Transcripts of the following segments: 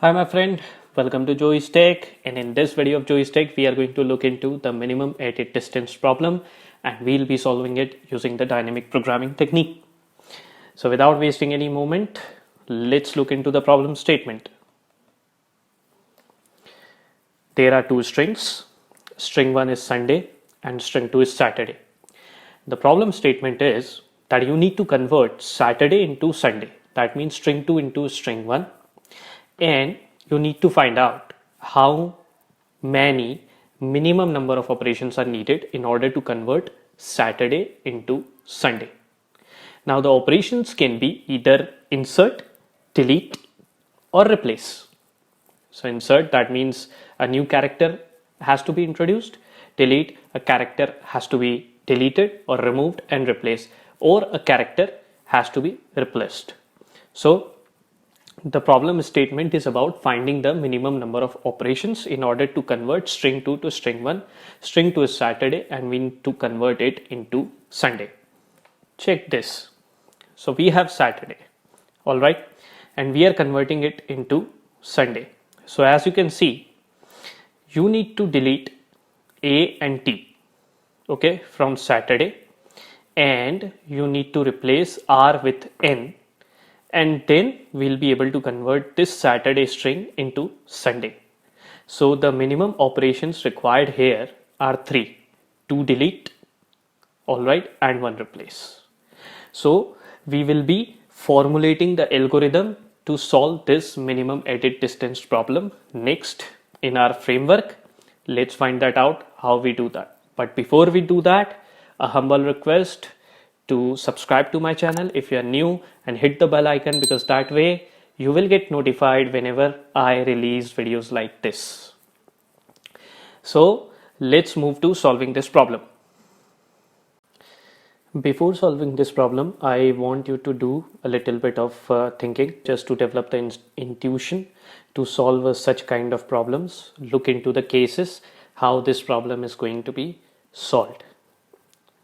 Hi my friend, welcome to Joey's Tech, and in this video of Joey's Tech we are going to look into the minimum edit distance problem and we'll be solving it using the dynamic programming technique. So without wasting any moment, let's look into the problem statement. There are two strings, string 1 is Sunday and string 2 is Saturday. The problem statement is that you need to convert Saturday into Sunday, that means string 2 into string 1, and you need to find out how many minimum number of operations are needed in order to convert Saturday into Sunday. Now the operations can be either insert, delete or replace. So insert, that means a new character has to be introduced. Delete, a character has to be deleted or removed and replaced, or a character has to be replaced. So the problem statement is about finding the minimum number of operations in order to convert string 2 to string 1. String 2 is Saturday and we need to convert it into Sunday. Check this. So we have Saturday, alright, and we are converting it into Sunday. So as you can see, you need to delete A and T, okay, from Saturday, and you need to replace R with N, and then we'll be able to convert this Saturday string into Sunday. So the minimum operations required here are 3: 2 delete, alright, and 1 replace. So we will be formulating the algorithm to solve this minimum edit distance problem next in our framework. Let's find that out how we do that. But before we do that, a humble request to subscribe to my channel if you are new and hit the bell icon, because that way you will get notified whenever I release videos like this. So let's move to solving this problem. Before solving this problem, I want you to do a little bit of thinking just to develop the intuition to solve such kind of problems. Look into the cases, how this problem is going to be solved.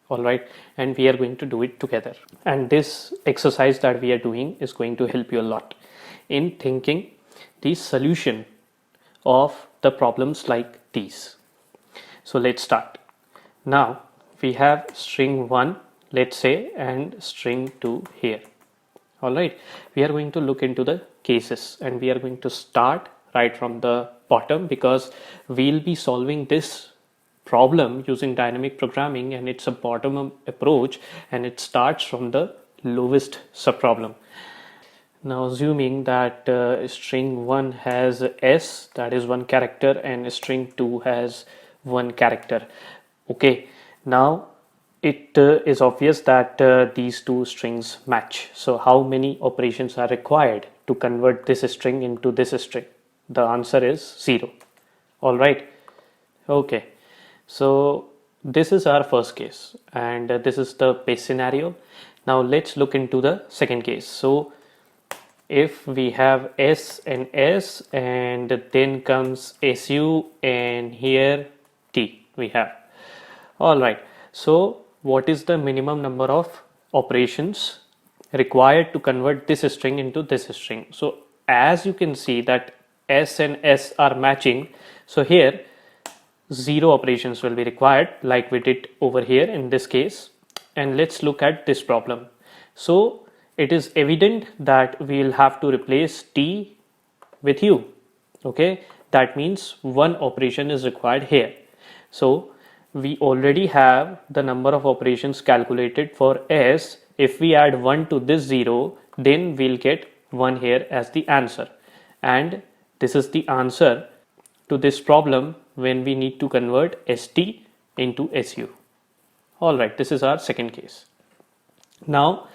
Alright, and we are going to do it together. And this exercise that we are doing is going to help you a lot in thinking the solution of the problems like these. So let's start. Now we have string 1, let's say, and string 2 here. Alright, we are going to look into the cases and we are going to start right from the bottom, because we'll be solving this problem using dynamic programming and it's a bottom-up approach and it starts from the lowest subproblem. Now assuming that string 1 has S, that is one character, and string 2 has one character. Okay, now it is obvious that these two strings match. So how many operations are required to convert this string into this string? The answer is 0. All right. Okay. So this is our first case and this is the base scenario. Now let's look into the second case. So if we have S and S and then comes SU and here T we have. Alright, so what is the minimum number of operations required to convert this string into this string? So as you can see that S and S are matching, so here 0 operations will be required like we did over here in this case. And let's look at this problem. So it is evident that we'll have to replace T with U. Okay, that means one operation is required here. So we already have the number of operations calculated for S. If we add 1 to this 0, then we'll get 1 here as the answer. And this is the answer to this problem when we need to convert ST into SU. Alright, this is our second case. Now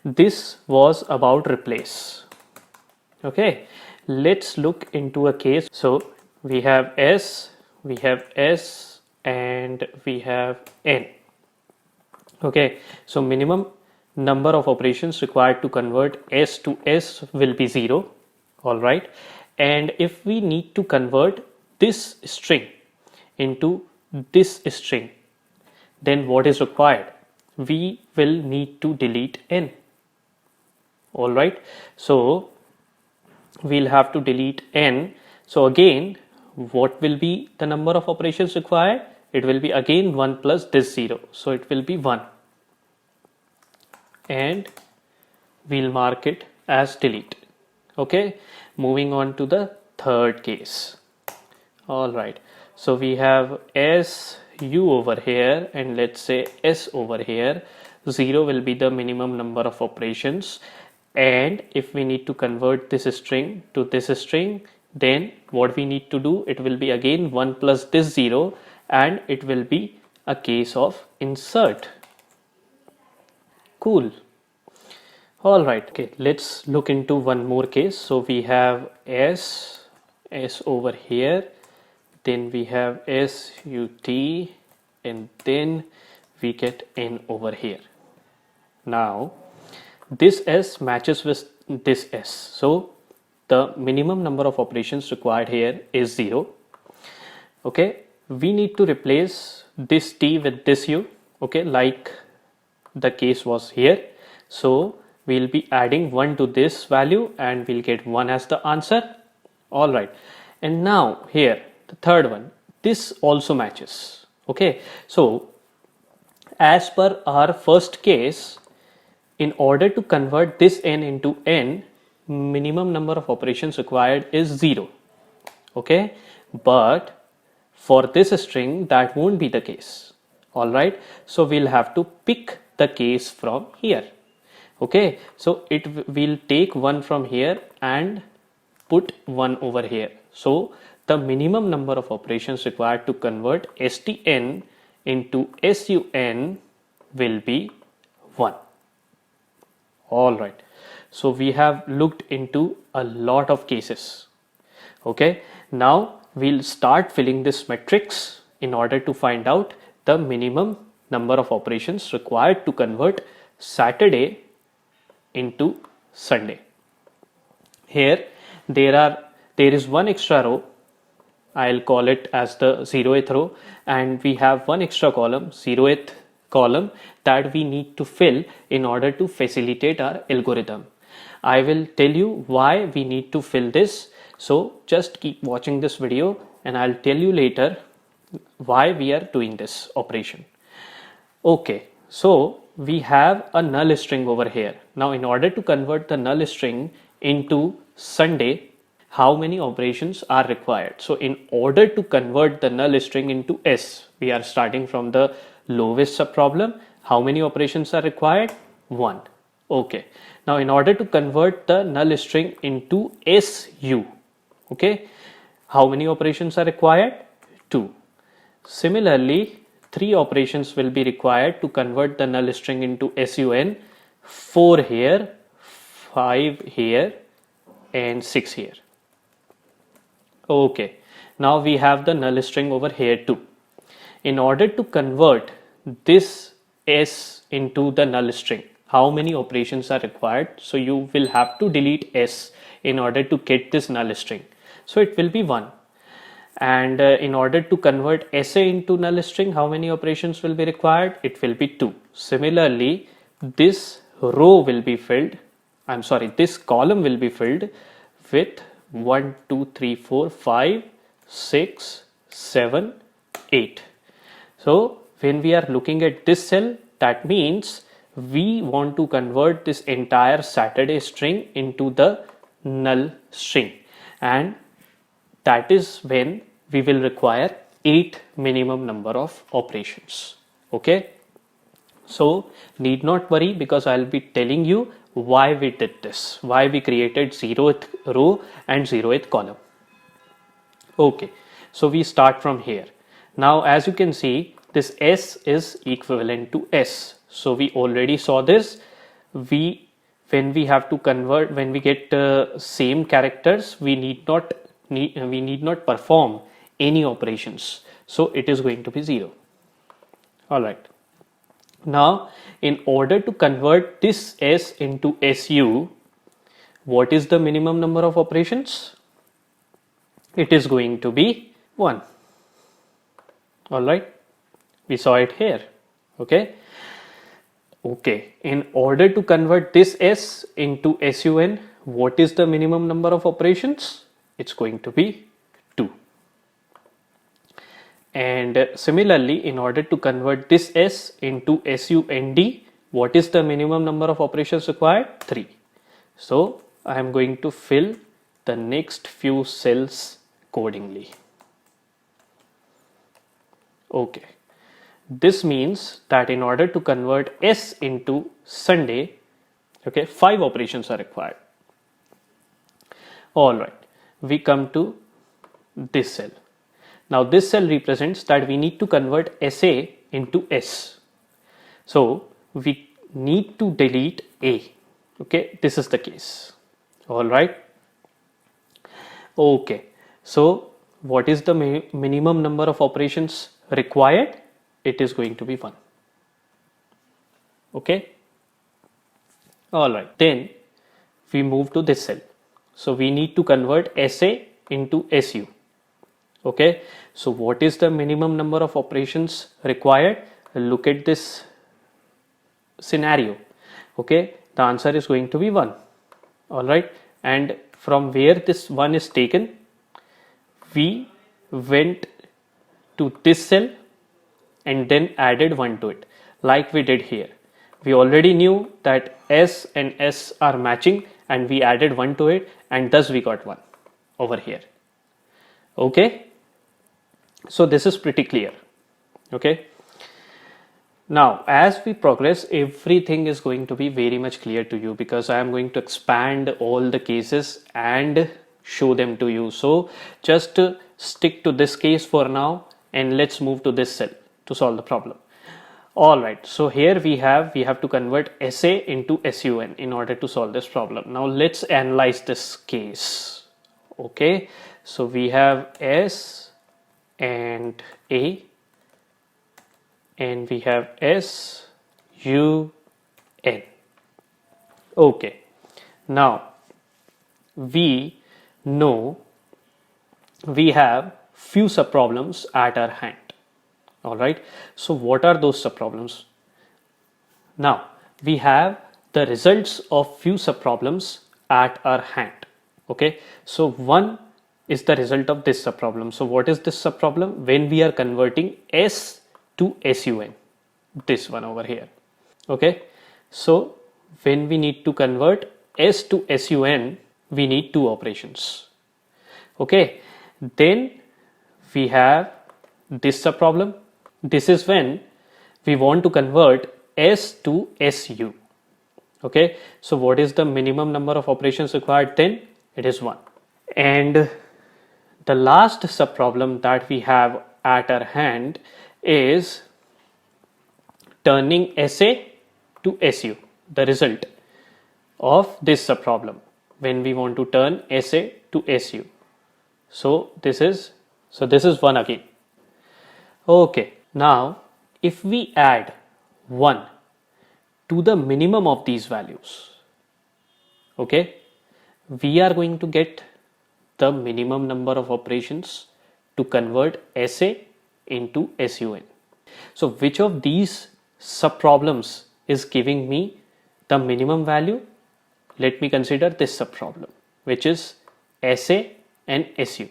this was about replace. Okay, let's look into a case. So we have S and we have N. Okay, so minimum number of operations required to convert S to S will be 0. Alright, and if we need to convert this string into this string, then what is required? We will need to delete N. Alright, so we'll have to delete n. So again, what will be the number of operations required? It will be again 1 plus this 0. So it will be 1. And we'll mark it as delete. Okay, moving on to the third case. All right, so we have SU over here and let's say S over here. 0 will be the minimum number of operations, and if we need to convert this string to this string, then what we need to do, it will be again 1 plus this 0, and it will be a case of insert. Cool. All right, okay, let's look into one more case. So we have S over here, then we have SUT, and then we get N over here. Now this S matches with this S, so the minimum number of operations required here is 0. Okay, we need to replace this T with this U, okay, like the case was here. So we'll be adding 1 to this value and we'll get 1 as the answer. All right, and now here the third one, this also matches. Okay, so as per our first case, in order to convert this n into n, minimum number of operations required is 0. Okay, but for this string that won't be the case. All right, so we'll have to pick the case from here. Okay, so we'll take 1 from here and put 1 over here. So the minimum number of operations required to convert stn into sun will be 1. All right, so we have looked into a lot of cases. Okay, now we'll start filling this matrix in order to find out the minimum number of operations required to convert Saturday into Sunday. Here there is one extra row, I'll call it as the 0th row, and we have one extra column, 0th column, that we need to fill in order to facilitate our algorithm. I will tell you why we need to fill this, so just keep watching this video and I'll tell you later why we are doing this operation. Okay, so we have a null string over here. Now in order to convert the null string into Sunday, how many operations are required? So in order to convert the null string into S, we are starting from the lowest subproblem. How many operations are required? 1. Okay, now in order to convert the null string into SU, okay, how many operations are required? 2. Similarly, 3 operations will be required to convert the null string into SUN, 4 here, 5 here, and 6 here. Okay, now we have the null string over here too. In order to convert this S into the null string, how many operations are required? So you will have to delete S in order to get this null string. So it will be 1. And in order to convert SA into null string, how many operations will be required? It will be 2. Similarly, this row will be filled, this column will be filled with 1, 2, 3, 4, 5, 6, 7, 8. So when we are looking at this cell, that means we want to convert this entire Saturday string into the null string, and that is when we will require 8 minimum number of operations. Okay, so need not worry, because I'll be telling you why we did this, why we created 0th row and 0th column. Okay, so we start from here. Now as you can see, this S is equivalent to S. So we already saw this. When we have to convert, when we get same characters, we need not perform any operations. So it is going to be 0. All right. Now, in order to convert this S into SU, what is the minimum number of operations? It is going to be 1. All right. We saw it here. Okay. Okay. In order to convert this S into SUN, what is the minimum number of operations? It's going to be 2. And similarly, in order to convert this S into SUND, what is the minimum number of operations required? 3. So I am going to fill the next few cells accordingly. Okay. This means that in order to convert S into Sunday, okay, 5 operations are required. All right, we come to this cell. Now this cell represents that we need to convert SA into S. So we need to delete A. Okay, this is the case. All right. Okay, so what is the minimum number of operations required? It is going to be 1. Okay. All right, then we move to this cell. So we need to convert SA into SU. Okay, so what is the minimum number of operations required? Look at this scenario. Okay, the answer is going to be 1. All right, and from where this 1 is taken, we went to this cell and then added 1 to it, like we did here. We already knew that S and S are matching and we added 1 to it, and thus we got 1 over here. Okay, so this is pretty clear. Okay, now as we progress, everything is going to be very much clear to you, because I am going to expand all the cases and show them to you. So just stick to this case for now and let's move to this cell to solve the problem. All right, so here we have to convert SA into SUN in order to solve this problem. Now let's analyze this case. Okay, so we have S and A, and we have S U N. Okay, now we know we have few subproblems at our hand. All right, so what are those subproblems? Now we have the results of few subproblems at our hand. Okay, so one is the result of this subproblem. So what is this subproblem? When we are converting S to SUN, this one over here. Okay, so when we need to convert S to SUN, we need 2 operations. Okay, then we have this subproblem. This is when we want to convert S to SU. Okay, so what is the minimum number of operations required then? It is 1. And the last subproblem that we have at our hand is turning SA to SU, the result of this subproblem when we want to turn SA to SU. So this is 1 again. Okay, now if we add 1 to the minimum of these values, okay, we are going to get the minimum number of operations to convert SA into SUN. So which of these subproblems is giving me the minimum value? Let me consider this subproblem, which is SA and SU,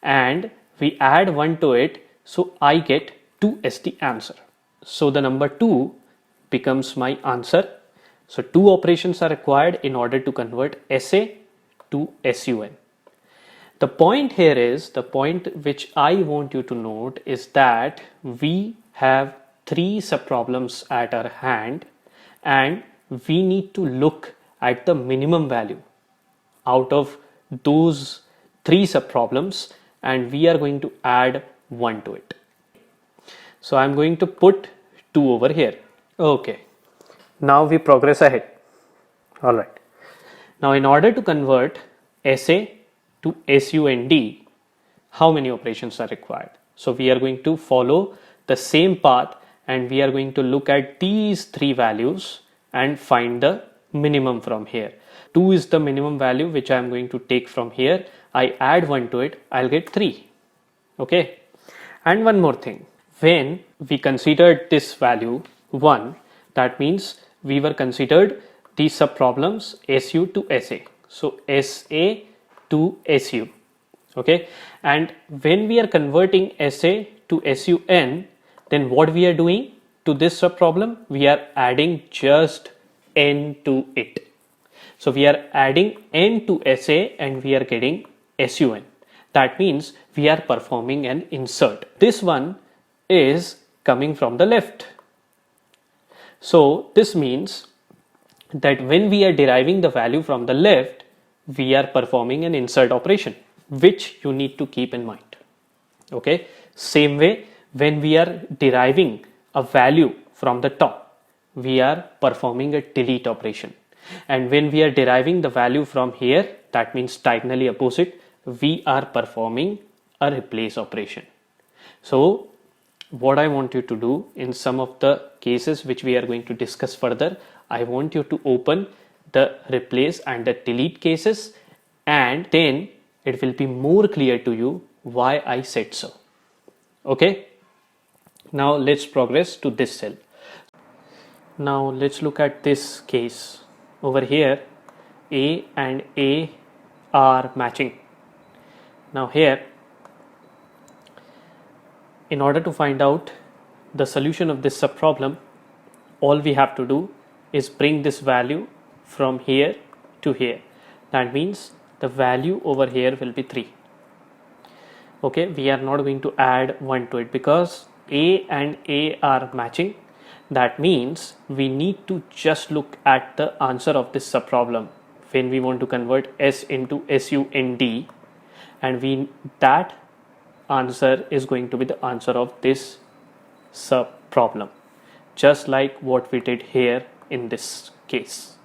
and we add 1 to it, so I get 2 as the answer. So the number 2 becomes my answer. So 2 operations are required in order to convert SA to SUN. The point here is, the point which I want you to note is that we have 3 subproblems at our hand and we need to look at the minimum value out of those 3 subproblems, and we are going to add 1 to it. So I'm going to put 2 over here. Okay, now we progress ahead. All right, now in order to convert SA to SUND, how many operations are required? So we are going to follow the same path and we are going to look at these 3 values and find the minimum from here. 2 is the minimum value which I am going to take from here. I add 1 to it, I'll get 3. Okay, and one more thing, when we considered this value 1, that means we were considered these subproblems SU to SA. So SA to SU. Okay, and when we are converting SA to SUN, then what we are doing to this subproblem, we are adding just N to it. So we are adding N to SA and we are getting SUN. That means we are performing an insert. This one is coming from the left. So this means that when we are deriving the value from the left, we are performing an insert operation, which you need to keep in mind. Okay, same way, when we are deriving a value from the top, we are performing a delete operation. And when we are deriving the value from here, that means diagonally opposite, we are performing a replace operation. So what I want you to do in some of the cases which we are going to discuss further, I want you to open the replace and the delete cases, and then it will be more clear to you why I said so. Okay, now let's progress to this cell. Now let's look at this case. Over here, A and A are matching. Now here, in order to find out the solution of this subproblem, all we have to do is bring this value from here to here. That means the value over here will be 3. Okay, we are not going to add 1 to it because A and A are matching. That means we need to just look at the answer of this subproblem when we want to convert S into SUND, and that answer is going to be the answer of this subproblem, just like what we did here in this case.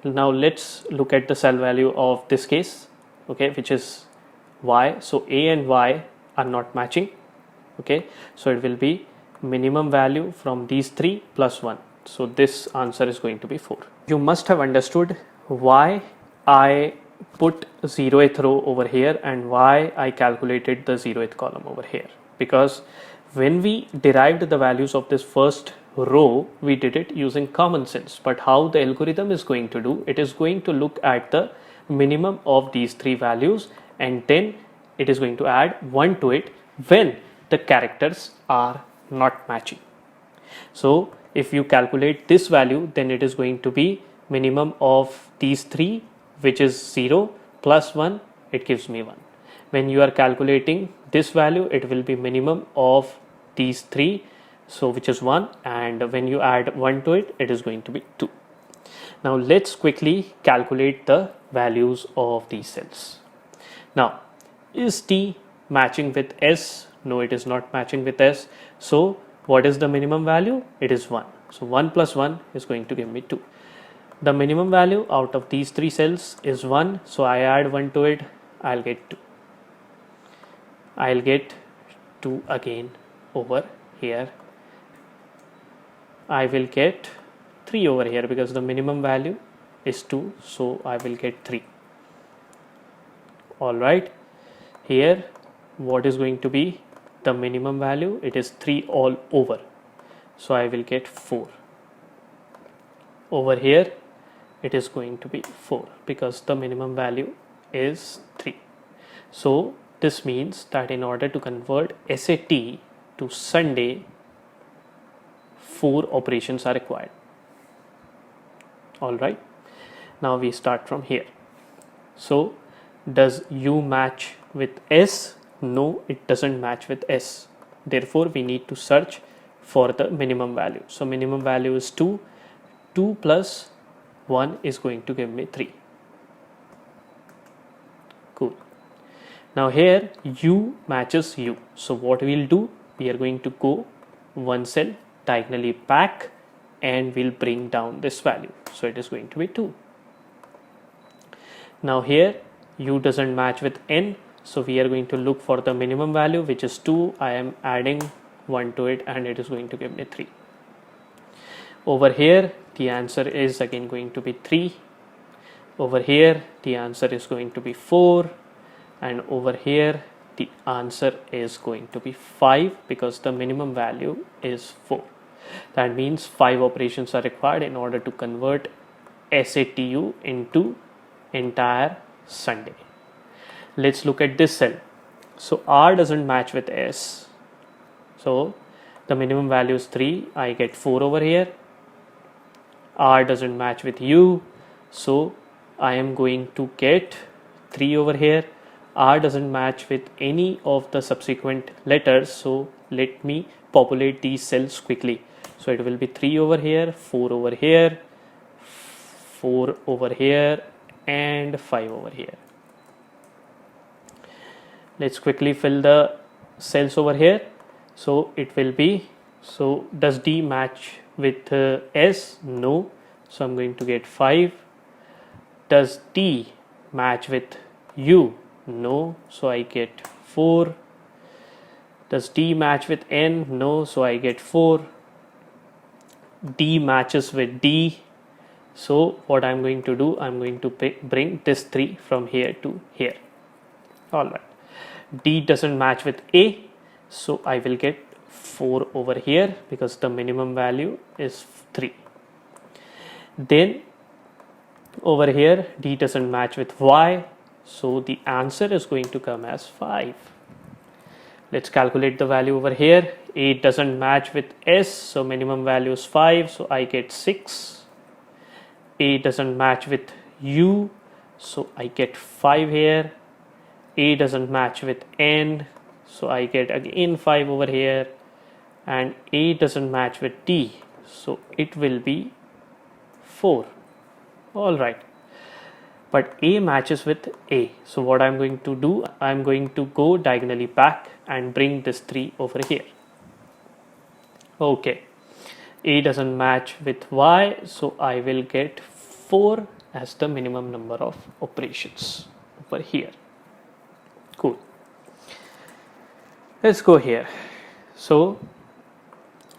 Now let's look at the cell value of this case, okay, which is Y. So A and Y are not matching. Okay, so it will be minimum value from these 3 plus 1. So this answer is going to be 4. You must have understood why I put 0th row over here and why I calculated the 0th column over here, because when we derived the values of this first row, we did it using common sense. But how the algorithm is going to do, it is going to look at the minimum of these 3 values, and then it is going to add 1 to it when the characters are not matching. So if you calculate this value, then it is going to be minimum of these 3, which is 0 plus 1, it gives me 1. When you are calculating this value, it will be minimum of these 3, so which is 1, and when you add 1 to it, it is going to be 2. Now let's quickly calculate the values of these cells. Now, is T matching with S? No, it is not matching with S. So what is the minimum value? It is 1. So 1 plus 1 is going to give me 2. The minimum value out of these 3 cells is 1. So I add 1 to it, I'll get 2. I'll get 2 again over here. I will get 3 over here because the minimum value is 2. So I will get 3. Alright. Here, what is going to be the minimum value? It is 3 all over. So I will get 4. Over here, it is going to be 4 because the minimum value is 3. So this means that in order to convert SAT to Sunday, 4 operations are required. Alright. Now we start from here. So does U match with S? No, it doesn't match with S. Therefore, we need to search for the minimum value. So minimum value is 2. 2 plus 1 is going to give me 3. Cool. Now here U matches U. So what we'll do, we are going to go one cell diagonally back and we'll bring down this value. So it is going to be 2. Now here U doesn't match with N. So we are going to look for the minimum value, which is 2. I am adding 1 to it and it is going to give me 3. Over here, the answer is again going to be 3. Over here, the answer is going to be 4. And over here, the answer is going to be 5 because the minimum value is 4. That means 5 operations are required in order to convert SATU into entire Sunday. Let's look at this cell. So R doesn't match with S. So the minimum value is 3. I get 4 over here. R doesn't match with U. So I am going to get 3 over here. R doesn't match with any of the subsequent letters. So let me populate these cells quickly. So it will be 3 over here, 4 over here, 4 over here, and 5 over here. Let's quickly fill the cells over here. So it will be, so does D match with S? No. So I'm going to get 5. Does T match with U? No. So I get 4. Does D match with N? No. So I get 4. D matches with D. So what I'm going to do, I'm going to bring this 3 from here to here. Alright. D doesn't match with A. So I will get 4 over here because the minimum value is 3. Then over here D doesn't match with Y. So the answer is going to come as 5. Let's calculate the value over here. A doesn't match with S. So minimum value is 5. So I get 6. A doesn't match with U. So I get 5 here. A doesn't match with N. So I get again 5 over here. And A doesn't match with D. So it will be 4. Alright. But A matches with A. So what I'm going to do, I'm going to go diagonally back and bring this 3 over here. Okay. A doesn't match with Y. So I will get 4 as the minimum number of operations over here. Cool. Let's go here. So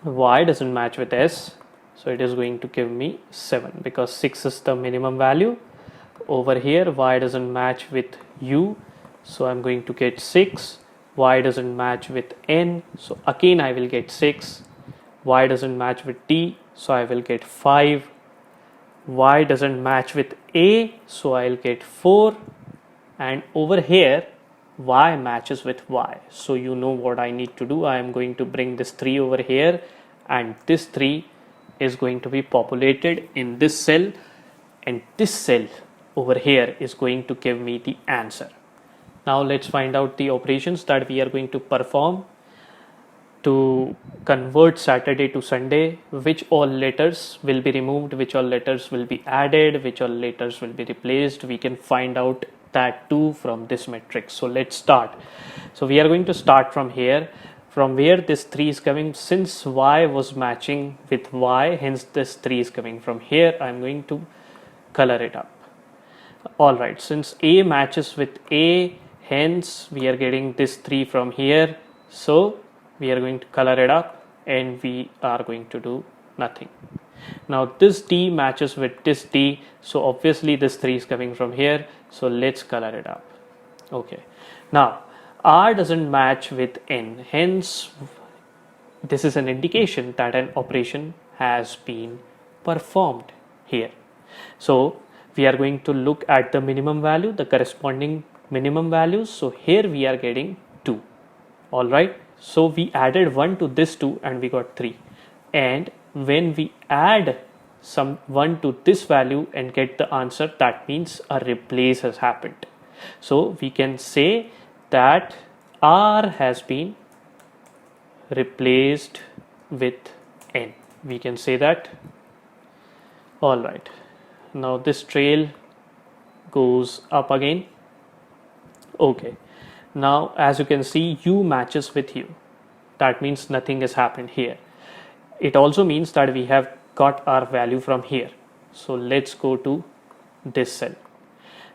Y doesn't match with S. So it is going to give me 7 because 6 is the minimum value. Over here Y doesn't match with U. So I'm going to get 6. Y doesn't match with N. So again I will get 6. Y doesn't match with D. So I will get 5. Y doesn't match with A. So I'll get 4. And over here Y matches with Y. So you know what I need to do. I am going to bring this 3 over here, and this 3 is going to be populated in this cell, and this cell over here is going to give me the answer. Now let's find out the operations that we are going to perform to convert Saturday to Sunday. Which all letters will be removed, which all letters will be added, which all letters will be replaced. We can find out that too from this matrix. So let's start. So we are going to start from here, from where this 3 is coming. Since Y was matching with Y, hence this 3 is coming from here. I'm going to color it up. Alright, since A matches with A, hence we are getting this 3 from here. So we are going to color it up, and we are going to do nothing. Now this D matches with this D, so obviously this 3 is coming from here. So let's color it up. Okay. Now R doesn't match with N, hence this is an indication that an operation has been performed here. So we are going to look at the minimum value, the corresponding minimum values. So here we are getting 2. Alright. So we added 1 to this 2 and we got 3. And when we add some 1 to this value and get the answer, that means a replace has happened. So we can say that R has been replaced with N. We can say that. Alright. Now this trail goes up again. Okay. Now as you can see, U matches with U. That means nothing has happened here. It also means that we have got our value from here. So let's go to this cell.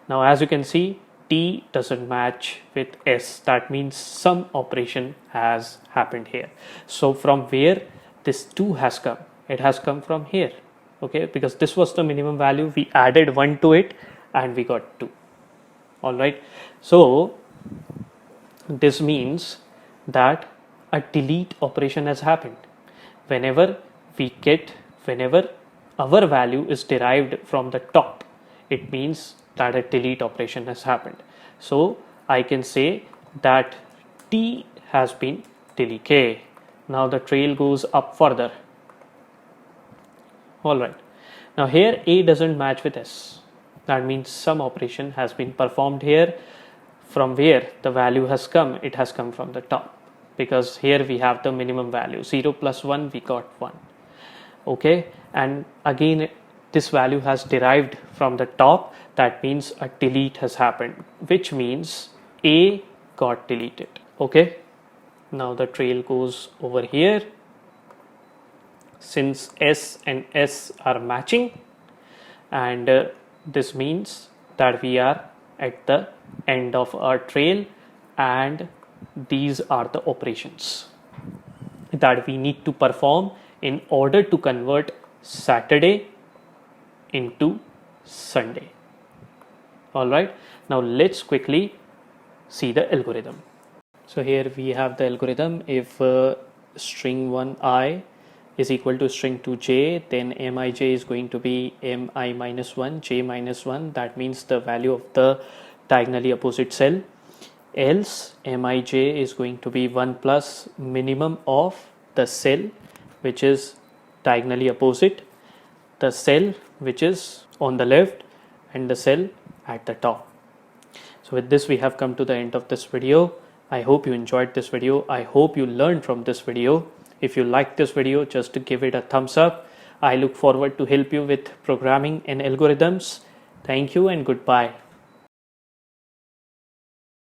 Now as you can see, T doesn't match with S. That means some operation has happened here. So from where this 2 has come, it has come from here. Okay, because this was the minimum value. We added 1 to it and we got 2. Alright. So this means that a delete operation has happened. Whenever our value is derived from the top, it means that a delete operation has happened. So I can say that T has been deleted. Now the trail goes up further. Alright. Now here A doesn't match with S. That means some operation has been performed here. From where the value has come, it has come from the top, because here we have the minimum value 0 plus 1, we got 1. Okay, and again this value has derived from the top. That means a delete has happened, which means A got deleted. Okay, now the trail goes over here. Since S and S are matching, and this means that we are at the end of our trail, and these are the operations that we need to perform in order to convert Saturday into Sunday. Alright, now let's quickly see the algorithm. So here we have the algorithm. If string 1I is equal to string 2j, then mij is going to be mi minus 1, j minus 1. That means the value of the diagonally opposite cell. Else mij is going to be 1 plus minimum of the cell which is diagonally opposite, the cell which is on the left, and the cell at the top. So with this we have come to the end of this video. I hope you enjoyed this video. I hope you learned from this video. If you liked this video, just give it a thumbs up. I look forward to help you with programming and algorithms. Thank you and goodbye.